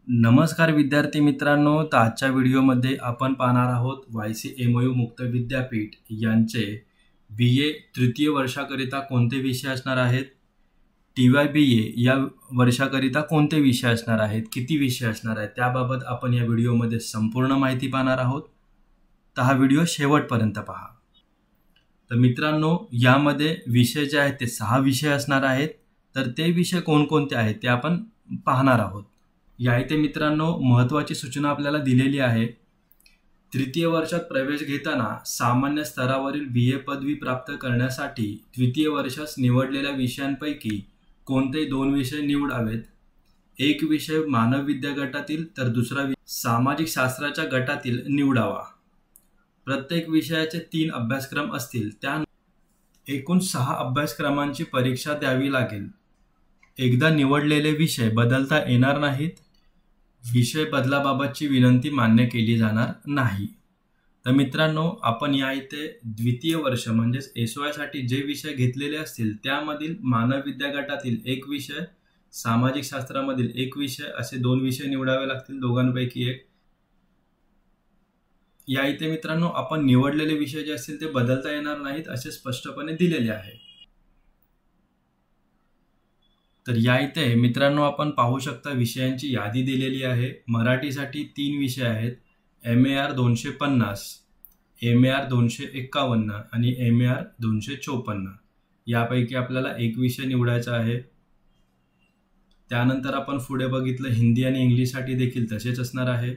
नमस्कार विद्यार्थी मित्रांनो, तर आजच्या व्हिडिओमध्ये आपण पाहणार आहोत YCMOU मुक्त विद्यापीठ यांचे BA तृतीय वर्षाकरिता कोणते विषय असणार आहेत, TYBA या वर्षाकरिता कोणते विषय असणार आहेत, किती विषय असणार आहेत त्याबाबत आपण या व्हिडिओमध्ये संपूर्ण माहिती पाहणार आहोत. तर हा व्हिडिओ शेवटपर्यंत पहा. तर मित्रांनो, यामध्ये विषय जे आहेत ते 6 विषय असणार आहेत. तर ते विषय कोणकोणते आहेत ते आपण पाहणार आहोत. या इथे मित्रांनो महत्त्वाची सूचना आपल्याला दिलेली आहे. तृतीय वर्षात प्रवेश घेताना सामान्य स्तरावरील BA पदवी प्राप्त करण्यासाठी द्वितीय वर्षास निवडलेल्या विषयांपैकी कोणते 2 विषय निवडावेत. एक विषय मानव विद्या गटातील तर दुसरा सामाजिक शास्त्राच्या गटातील निवडावा. प्रत्येक विषयाचे 3 अभ्यासक्रम असतील. त्या एकूण 6 अभ्यासक्रमांची परीक्षा द्यावी लागेल. एकदा निवडलेले विषय बदलता येणार नाहीत. विषय बदलाबाबतची विनंती मान्य केली जाणार नाही. तर मित्रांनो, आपण या इथे द्वितीय वर्ष म्हणजेच SOI साठी जे विषय घेतलेले असतील त्यामधील मानव विद्या गटातील एक विषय, सामाजिक शास्त्रामधील एक विषय असे 2 विषय निवडावे लागतील, दोघांपैकी एक. या इथे मित्रांनो आपण निवडलेले विषय जे असतील ते बदलता येणार नाहीत असे स्पष्टपणे दिलेले आहे. तर या इथे मित्रांनो आपण पाहू शकता विषयांची यादी दिलेली आहे. मराठीसाठी 3 विषय आहेत, MAR 250, MAR 251 आणि MAR 254. यापैकी आपल्याला एक विषय निवडायचा आहे. त्यानंतर आपण पुढे बघितलं हिंदी आणि इंग्लिशसाठी देखील तसेच असणार आहे.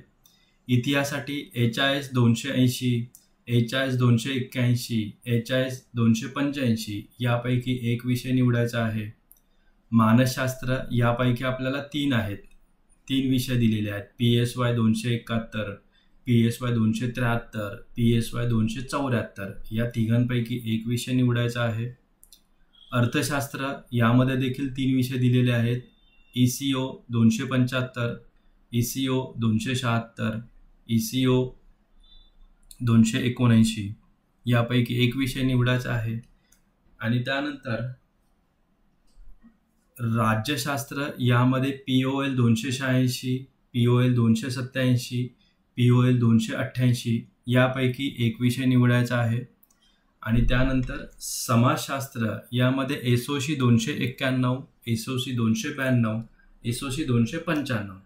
इतिहासासाठी HIS 280, HIS 281, HIS 285 यापैकी एक विषय निवडायचा आहे. मानसशास्त्र यापैकी आपल्याला 3 आहेत, 3 विषय दिलेले आहेत. PSY 271, PSY 273, PSY 274 या तिघांपैकी एक विषय निवडायचा आहे. अर्थशास्त्र यामध्ये देखील 3 विषय दिलेले आहेत. ECO 275, ECO 276, ECO 279 यापैकी एक विषय निवडायचा आहे. आणि त्यानंतर राज्यशास्त्र यामध्ये POL 286, POL 287, POL 288 यापैकी एक विषय निवडायचा आहे. आणि त्यानंतर समाजशास्त्र यामध्ये SOC 291, SOC 292, SOC 295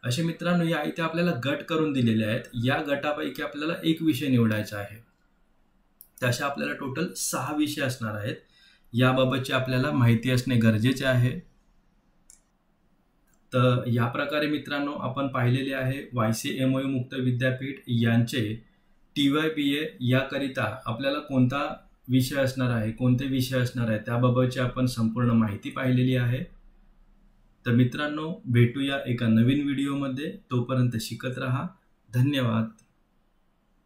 असे मित्रांनो या इथे आपल्याला गट करून दिलेले आहेत. या गटापैकी आपल्याला एक विषय निवडायचा आहे. तशा आपल्याला टोटल 6 विषय असणार आहेत. याबाबतची आपल्याला माहिती असणे गरजेचे आहे. तर या प्रकारे मित्रांनो आपण पाहिलेले आहे YCMOU मुक्त विद्यापीठ यांचे TYBA याकरिता आपल्याला कोणता विषय असणार आहे, कोणते विषय असणार आहे त्याबाबतची आपण संपूर्ण माहिती पाहिलेली आहे. तर मित्रांनो भेटूया एका नवीन व्हिडिओमध्ये. तोपर्यंत शिकत राहा. धन्यवाद.